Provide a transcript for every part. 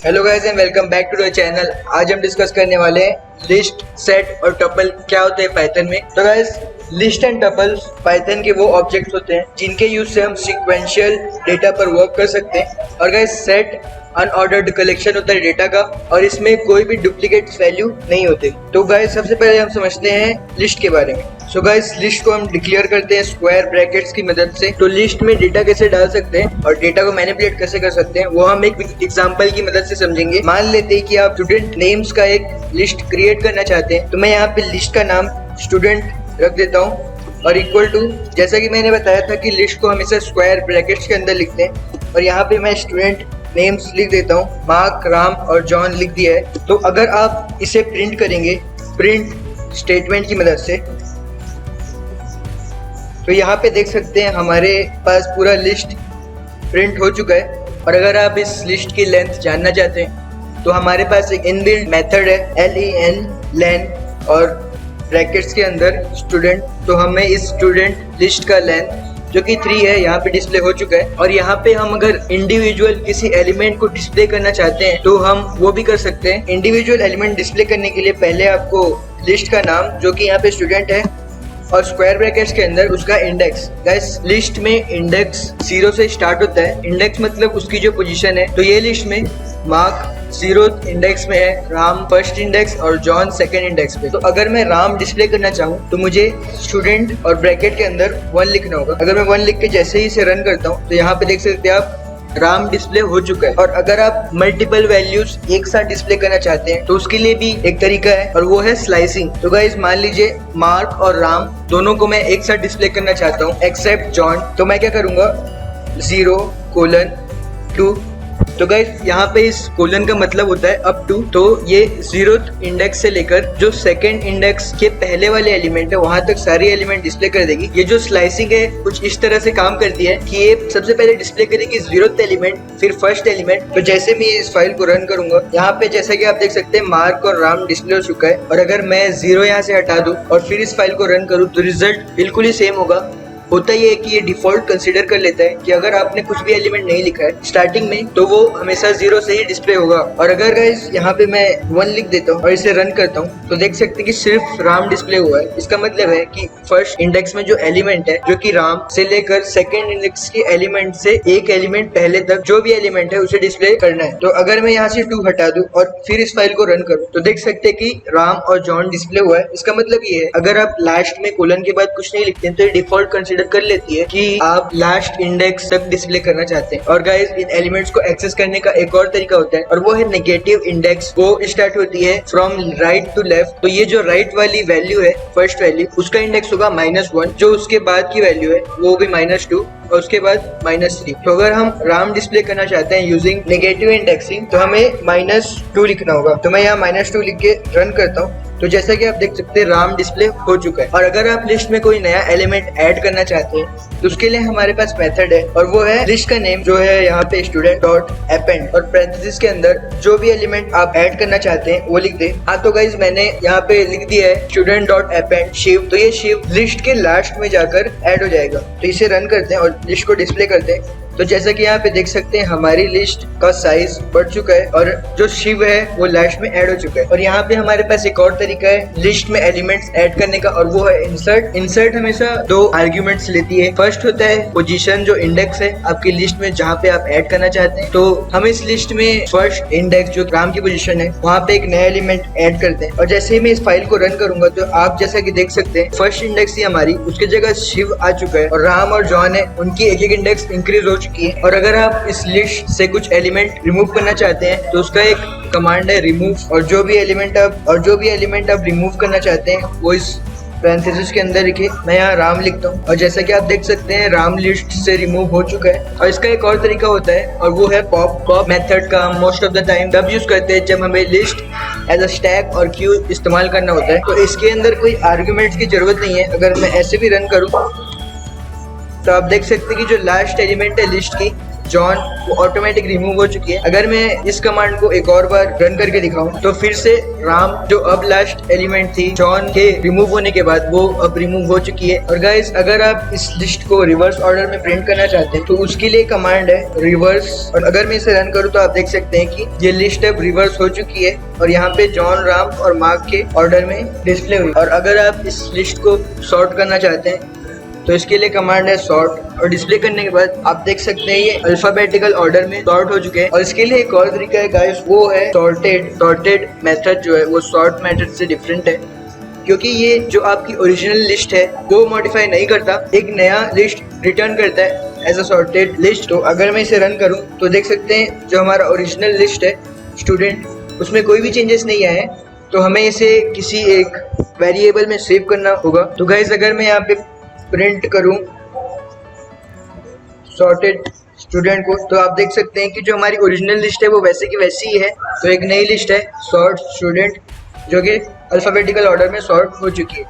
Hello guys and welcome back to the channel. आज हम discuss करने वाले हैं लिस्ट, सेट और टपल क्या होते हैं पाइथन में। तो guys list and tuples Python के वो ऑब्जेक्ट्स होते हैं जिनके यूज से हम सीक्वेंशियल डेटा पर वर्क कर सकते हैं। और गाइस सेट अनऑर्डर्ड कलेक्शन होता है डेटा का और इसमें कोई भी डुप्लीकेट वैल्यू नहीं होते। तो गाइस सबसे पहले हम समझते हैं लिस्ट के बारे में। सो गाइस लिस्ट को हम डिक्लेयर करते हैं स्क्वायर ब्रैकेट्स की मदद से। तो लिस्ट में डेटा कैसे डाल सकते हैं और डेटा को मैनिपुलेट कैसे कर सकते हैं वो हम एक एग्जांपल की मदद से समझेंगे। मान लेते हैं कि आप स्टूडेंट नेम्स का एक लिस्ट क्रिएट करना चाहते हैं। तो मैं यहाँ पे लिस्ट का नाम स्टूडेंट रख देता हूँ और इक्वल टू, जैसा कि मैंने बताया था कि लिस्ट को हमेशा स्क्वायर ब्रैकेट्स के अंदर लिखते हैं और यहाँ पे मैं स्टूडेंट नेम्स लिख देता हूँ, मार्क, राम और जॉन लिख दिया है। तो अगर आप इसे प्रिंट करेंगे प्रिंट स्टेटमेंट की मदद से तो यहाँ पे देख सकते हैं हमारे पास पूरा लिस्ट प्रिंट हो चुका है। और अगर आप इस लिस्ट की लेंथ जानना चाहते हैं तो हमारे पास एक इनबिल्ट मेथड है len और ब्रैकेट्स के अंदर स्टूडेंट। तो हमें इस स्टूडेंट लिस्ट का लेंथ जो कि 3 है यहाँ पे डिस्प्ले हो चुका है। और यहाँ पे हम अगर इंडिविजुअल किसी एलिमेंट को डिस्प्ले करना चाहते हैं तो हम वो भी कर सकते हैं। इंडिविजुअल एलिमेंट डिस्प्ले करने के लिए पहले आपको लिस्ट का नाम जो कि यहाँ पे स्टूडेंट है और स्क्वायर ब्रैकेट्स के अंदर उसका इंडेक्स। गाइस लिस्ट में इंडेक्स 0 से स्टार्ट होता है। इंडेक्स मतलब उसकी जो पोजीशन है। तो ये लिस्ट में मार्क 0 इंडेक्स में है, राम फर्स्ट इंडेक्स और जॉन सेकंड इंडेक्स पे। तो अगर मैं राम डिस्प्ले करना चाहूँ तो मुझे स्टूडेंट और ब्रैकेट के अंदर 1 लिखना होगा। अगर मैं 1 लिख के जैसे ही इसे रन करता हूँ तो यहाँ पे देख सकते हैं आप राम डिस्प्ले हो चुका है। और अगर आप मल्टीपल वैल्यूज एक साथ डिस्प्ले करना चाहते हैं तो उसके लिए भी एक तरीका है और वो है स्लाइसिंग। तो गाइस मान लीजिए मार्क और राम दोनों को मैं एक साथ डिस्प्ले करना चाहता हूँ एक्सेप्ट जॉन। तो मैं क्या करूँगा 0:2। तो गाइस यहाँ पे इस कोलन का मतलब होता है अप टू। तो ये 0th इंडेक्स से लेकर जो सेकंड इंडेक्स के पहले वाले एलिमेंट है वहां तक सारी एलिमेंट डिस्प्ले कर देगी। ये जो स्लाइसिंग है कुछ इस तरह से काम करती है कि ये सबसे पहले डिस्प्ले करेगी 0th एलिमेंट फिर फर्स्ट एलिमेंट। तो जैसे मैं इस फाइल को रन करूंगा यहाँ पे जैसा कि आप देख सकते हैं मार्क और राम डिस्प्ले हो चुका है। और अगर मैं 0 यहाँ से हटा दूं और फिर इस फाइल को रन करूँ तो रिजल्ट बिल्कुल ही सेम होगा। होता ये है कि ये डिफॉल्ट कंसीडर कर लेता है कि अगर आपने कुछ भी एलिमेंट नहीं लिखा है स्टार्टिंग में तो वो हमेशा 0 से ही डिस्प्ले होगा। और अगर गाइस यहाँ पे मैं 1 लिख देता हूँ और इसे रन करता हूँ तो देख सकते हैं कि सिर्फ राम डिस्प्ले हुआ है। इसका मतलब है कि फर्स्ट इंडेक्स में जो एलिमेंट है जो कि राम से लेकर सेकेंड इंडेक्स के एलिमेंट से एक एलिमेंट पहले तक जो भी एलिमेंट है उसे डिस्प्ले करना है। तो अगर मैं यहाँ से 2 हटा दूं और फिर इस फाइल को रन करूँ तो देख सकते हैं कि राम और जॉन डिस्प्ले हुआ है। इसका मतलब ये है अगर आप लास्ट में कोलन के बाद कुछ नहीं लिखते हैं तो ये डिफॉल्ट कंसीडर कर लेती है कि आप लास्ट इंडेक्स तक डिस्प्ले करना चाहते हैं। और गाइस इन एलिमेंट्स को एक्सेस करने का एक और तरीका होता है और वो है नेगेटिव इंडेक्स। वो स्टार्ट होती है फ्रॉम राइट टू लेफ्ट। तो ये जो राइट वाली वैल्यू है फर्स्ट वैल्यू उसका इंडेक्स होगा -1, जो उसके बाद की वैल्यू है वो भी -2 और उसके बाद -3। तो अगर हम राम डिस्प्ले करना चाहते हैं यूजिंग नेगेटिव इंडेक्सिंग तो हमें -2 लिखना होगा। तो मैं यहाँ -2 लिख के रन करता हूँ तो जैसा कि आप देख सकते हैं राम डिस्प्ले हो चुका है। और अगर आप लिस्ट में कोई नया एलिमेंट ऐड करना चाहते हैं तो उसके लिए हमारे पास मेथड है और वो है लिस्ट का नेम जो है यहाँ पे student.append और पैरेंथेसिस के अंदर जो भी एलिमेंट आप ऐड करना चाहते हैं वो लिख दे। हाँ तो गाइज मैंने यहाँ पे लिख दिया है student.append शिव। तो ये शिव लिस्ट के लास्ट में जाकर ऐड हो जाएगा। तो इसे रन करते हैं और लिस्ट को डिस्प्ले करते हैं। तो जैसा कि यहाँ पे देख सकते हैं हमारी लिस्ट का साइज बढ़ चुका है और जो शिव है वो लास्ट में ऐड हो चुका है। और यहाँ पे हमारे पास एक और तरीका है लिस्ट में एलिमेंट्स ऐड करने का और वो है इंसर्ट। इंसर्ट हमेशा 2 आर्ग्यूमेंट्स लेती है। फर्स्ट होता है पोजीशन जो इंडेक्स है आपकी लिस्ट में जहाँ पे आप ऐड करना चाहते हैं। तो हम इस लिस्ट में फर्स्ट इंडेक्स जो राम की पोजीशन है वहाँ पे एक नया एलिमेंट ऐड करते हैं। और जैसे ही मैं इस फाइल को रन करूंगा तो आप जैसा कि देख सकते हैं फर्स्ट इंडेक्स ही हमारी उसकी जगह शिव आ चुका है और राम और जॉन है उनकी एक इंडेक्स इंक्रीज हो चुकी है। और अगर आप इस लिस्ट से कुछ एलिमेंट रिमूव करना चाहते हैं तो उसका एक कमांड है रिमूव। और जो भी एलिमेंट आप रिमूव करना चाहते हैं वो इस पैरेंथेसिस के अंदर लिखे। मैं यहाँ राम लिखता हूँ और जैसा कि आप देख सकते हैं राम लिस्ट से रिमूव हो चुका है। और इसका एक और तरीका होता है और वो है पॉप मेथड का मोस्ट ऑफ द टाइम तब यूज करते हैं जब हमें लिस्ट एज अ स्टैक और क्यू इस्तेमाल करना होता है। तो इसके अंदर कोई आर्ग्यूमेंट्स की जरूरत नहीं है। अगर मैं ऐसे भी रन करूँ तो आप देख सकते हैं कि जो लास्ट एलिमेंट है लिस्ट की जॉन वो ऑटोमेटिक रिमूव हो चुकी है। अगर मैं इस कमांड को एक और बार रन करके दिखाऊं तो फिर से राम जो अब लास्ट एलिमेंट थी जॉन के रिमूव होने के बाद वो अब रिमूव हो चुकी है। और गाइस अगर आप इस लिस्ट को रिवर्स ऑर्डर में प्रिंट करना चाहते हैं तो उसके लिए कमांड है रिवर्स, और अगर मैं इसे रन करूँ तो आप देख सकते हैं कि ये लिस्ट अब रिवर्स हो चुकी है और यहाँ पे जॉन, राम और मार्क के ऑर्डर में डिस्प्ले हुई। और अगर आप इस लिस्ट को सॉर्ट करना चाहते हैं तो इसके लिए कमांड है सॉर्ट, और डिस्प्ले करने के बाद आप देख सकते हैं ये अल्फाबेटिकल ऑर्डर में सॉर्ट हो चुके हैं। और इसके लिए एक और तरीका है गाइस, वो है सॉर्टेड। सॉर्टेड मेथड जो है वो सॉर्ट मेथड से डिफरेंट है, क्योंकि ये जो आपकी ओरिजिनल लिस्ट है वो मॉडिफाई नहीं करता, एक नया लिस्ट रिटर्न करता है एज अ सॉर्टेड लिस्ट। तो अगर मैं इसे रन करूं तो देख सकते हैं जो हमारा ओरिजिनल लिस्ट है स्टूडेंट, उसमें कोई भी चेंजेस नहीं आए हैं। तो हमें इसे किसी एक वेरिएबल में सेव करना होगा। तो गाइस अगर मैं यहाँ पे प्रिंट करूं सॉर्टेड स्टूडेंट को तो आप देख सकते हैं कि जो हमारी ओरिजिनल लिस्ट है वो वैसे की वैसी ही है। तो एक नई लिस्ट है सॉर्ट स्टूडेंट जो कि अल्फाबेटिकल ऑर्डर में सॉर्ट हो चुकी है।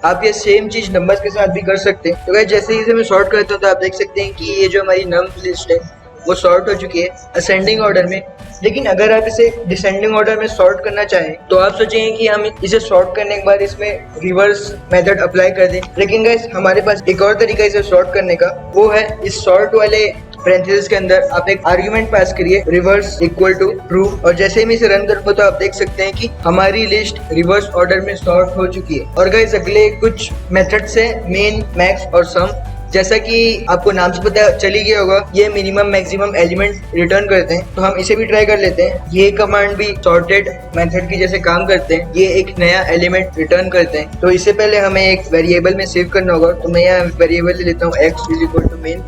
आप ये सेम चीज नंबर्स के साथ भी कर सकते हैं। तो गाइस जैसे ही इसे मैं सॉर्ट करता हूँ तो आप देख सकते हैं कि ये जो हमारी नंबर लिस्ट है वो सॉर्ट हो चुकी है असेंडिंग ऑर्डर में। लेकिन अगर आप इसे डिसेंडिंग ऑर्डर में सॉर्ट करना चाहें तो आप सोचेंगे कि हम इसे सॉर्ट करने के बाद इसमें रिवर्स मेथड अप्लाई कर दें, लेकिन गाइस हमारे पास एक और तरीका इसे सॉर्ट करने का, वो है इस सॉर्ट वाले पैरेंथेसिस के अंदर आप एक आर्गुमेंट पास करिए रिवर्स इक्वल टू ट्रू, और जैसे ही मैं इसे रन करूंगा तो आप देख सकते हैं कि हमारी लिस्ट रिवर्स ऑर्डर में सॉर्ट हो चुकी है। और गाइस अगले कुछ मेथड्स है मेन, मैक्स और सम। जैसा कि आपको नाम से पता चली गया होगा ये मिनिमम मैक्सिमम एलिमेंट रिटर्न करते हैं, तो हम इसे भी ट्राई कर लेते हैं। ये कमांड भी सॉर्टेड मेथड की जैसे काम करते हैं, ये एक नया एलिमेंट रिटर्न करते हैं। तो इससे पहले हमें एक वेरिएबल में सेव करना होगा। तो मैं यहाँ वेरिएबल ले लेता हूँ x is equal to main,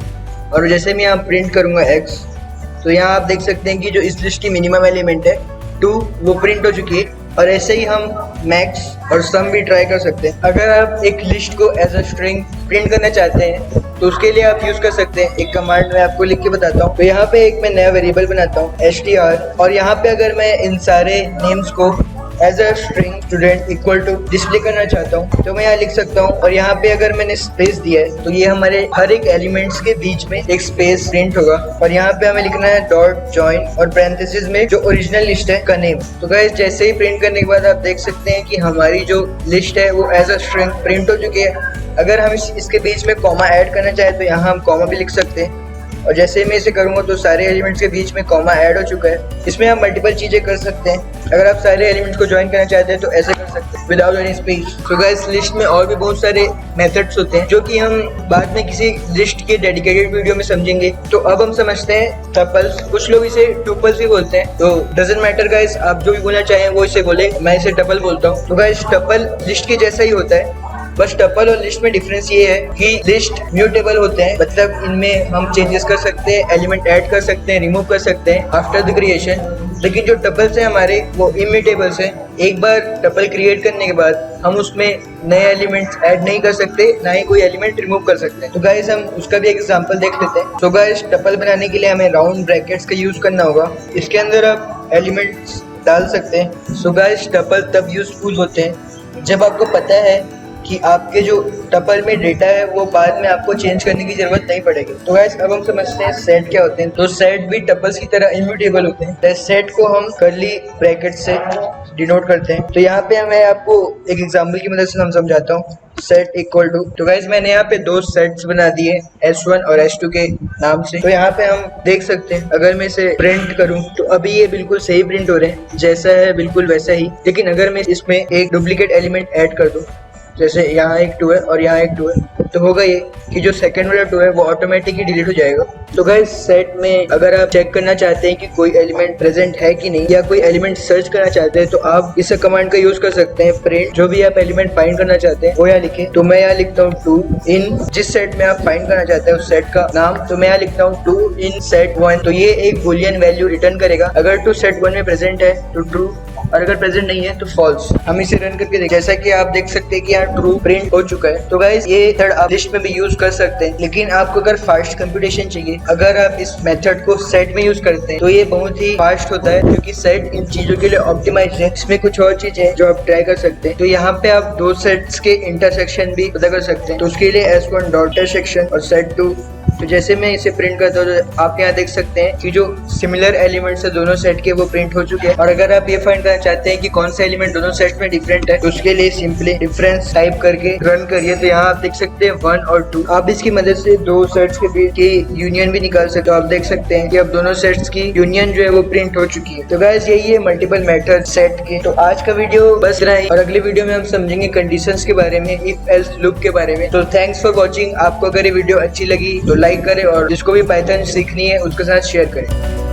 और जैसे मैं यहाँ प्रिंट करूंगा x तो यहाँ आप देख सकते हैं कि जो इस लिस्ट की मिनिमम एलिमेंट है 2 वो प्रिंट हो चुकी है। और ऐसे ही हम मैक्स और सम भी ट्राई कर सकते हैं। अगर आप एक लिस्ट को एज अ स्ट्रिंग प्रिंट करना चाहते हैं तो उसके लिए आप यूज कर सकते हैं एक कमांड, मैं आपको लिख के बताता हूँ। तो यहाँ पे एक मैं नया वेरिएबल बनाता हूँ str, और यहाँ पे अगर मैं इन सारे नेम्स को as a string student equal to display करना चाहता हूँ तो मैं यहाँ लिख सकता हूँ। और यहाँ पे अगर मैंने स्पेस दिया है तो ये हमारे हर एक एलिमेंट्स के बीच में एक स्पेस प्रिंट होगा। और यहाँ पे हमें लिखना है डॉट जॉइन और पैरेंथेसिस में जो ओरिजिनल लिस्ट है का नेम। तो गाइस जैसे ही प्रिंट करने के बाद आप देख सकते हैं कि हमारी जो लिस्ट है वो एज अ स्ट्रिंग प्रिंट हो चुकी है। अगर हम इसके बीच में कॉमा ऐड करना चाहें तो यहाँ हम कॉमा भी लिख सकते हैं, और जैसे मैं इसे करूंगा तो सारे एलिमेंट्स के बीच में कॉमा ऐड हो चुका है। इसमें हम मल्टीपल चीजें कर सकते हैं। अगर आप सारे एलिमेंट्स को ज्वाइन करना चाहते हैं तो ऐसे कर सकते हैं विदाउट एनी स्पेस। तो गाइस लिस्ट में और भी बहुत सारे मेथड्स होते हैं जो कि हम बाद में किसी लिस्ट के डेडिकेटेड वीडियो में समझेंगे। तो अब हम समझते हैं टपल्स, कुछ लोग इसे टुपल्स भी बोलते हैं। तो डजंट मैटर गाइस, आप जो भी बोलना चाहें वो इसे बोले, मैं इसे टपल बोलता हूँ। तो गाइस टपल लिस्ट के जैसा ही होता है, बस टपल और लिस्ट में डिफरेंस ये है कि लिस्ट म्यूटेबल होते हैं, मतलब इनमें हम चेंजेस कर सकते हैं, एलिमेंट ऐड कर सकते हैं, रिमूव कर सकते हैं आफ्टर द क्रिएशन। लेकिन जो टपल्स हैं हमारे वो इम्यूटेबल्स हैं। एक बार टपल क्रिएट करने के बाद हम उसमें नए एलिमेंट्स ऐड नहीं कर सकते, ना ही कोई एलिमेंट रिमूव कर सकते हैं। तो गाइस हम उसका भी एग्जांपल देख लेते हैं। तो गाइस टपल बनाने के लिए हमें राउंड ब्रैकेट्स का यूज करना होगा, इसके अंदर आप एलिमेंट्स डाल सकते हैं। सो गाइस टपल तब यूजफुल होते हैं जब आपको पता है कि आपके जो टपल में डेटा है वो बाद में आपको चेंज करने की जरूरत नहीं पड़ेगी। तो गाइस अब हम समझते हैं सेट क्या होते हैं। तो सेट भी टपल्स की तरह इम्यूटेबल होते हैं। सेट को हम कर्ली ब्रैकेट से डिनोट करते हैं। तो यहाँ पे मैं आपको एक एग्जांपल की मदद से हम समझाता हूँ। सेट इक्वल टू, तो गाइस मैंने यहाँ पे 2 सेट्स बना दिए S1 और S2 के नाम से। तो यहाँ पे हम देख सकते हैं अगर मैं इसे प्रिंट करूँ तो अभी ये बिल्कुल सही प्रिंट हो रहे हैं, जैसा है बिल्कुल वैसा ही। लेकिन अगर मैं इसमें एक डुप्लीकेट एलिमेंट ऐड कर दूँ, जैसे यहाँ एक 2 है और यहाँ एक 2 है, तो होगा ये कि जो सेकंड वाला 2 है वो ऑटोमेटिकली डिलीट हो जाएगा। तो गाइस सेट में अगर आप चेक करना चाहते हैं कि कोई एलिमेंट प्रेजेंट है कि नहीं, या कोई एलिमेंट सर्च करना चाहते हैं, तो आप इस कमांड का यूज कर सकते हैं प्रिंट। जो भी आप एलिमेंट फाइंड करना चाहते हैं वो यहाँ लिखें। तो मैं यहाँ लिखता हूँ 2 इन जिस सेट में आप फाइंड करना चाहते हैं उस सेट का नाम। तो मैं यहाँ लिखता हूँ 2 इन सेट 1। तो ये एक बूलियन वैल्यू रिटर्न करेगा। अगर 2 सेट 1 में प्रेजेंट है तो ट्रू, और अगर प्रेजेंट नहीं है तो फॉल्स। हम इसे रन करके देखें। जैसा कि आप देख सकते हैं कि यहाँ ट्रू प्रिंट हो चुका है। तो गाइस ये मेथड आप लिस्ट में भी यूज कर सकते हैं, लेकिन आपको अगर फास्ट कंप्यूटेशन चाहिए, अगर आप इस मेथड को सेट में यूज करते हैं तो ये बहुत ही फास्ट होता है, क्योंकि सेट इन चीजों के लिए ऑप्टिमाइज्ड है। इसमें कुछ और चीजें हैं जो आप ट्राई कर सकते हैं। तो यहाँ पे आप 2 सेट्स के इंटरसेक्शन भी पता कर सकते हैं। तो उसके लिए S1 डॉट इंटरसेक्शन और सेट 2 तो जैसे मैं इसे प्रिंट करता हूँ तो आप यहाँ देख सकते हैं कि जो सिमिलर एलिमेंट्स है दोनों सेट के वो प्रिंट हो चुके हैं। और अगर आप ये फाइंड करना चाहते हैं कि कौन सा एलिमेंट दोनों सेट में डिफरेंट है तो उसके लिए सिंपली डिफरेंस टाइप करके रन करिए। तो यहाँ आप देख सकते हैं 1 और 2। आप इसकी मदद से दो सेट्स के बीच की यूनियन भी निकाल सकते हो। आप देख सकते हैं कि अब दोनों सेट्स की यूनियन जो है वो प्रिंट हो चुकी है। तो गाइस यही है मल्टीपल मेथड सेट के। तो आज का वीडियो बस इतना ही और अगले वीडियो में हम समझेंगे कंडीशंस के बारे में, इफ एल्स लूप के बारे में। तो थैंक्स फॉर वॉचिंग। आपको अगर ये वीडियो अच्छी लगी तो लाइक करें और जिसको भी पाइथन सीखनी है उसके साथ शेयर करें।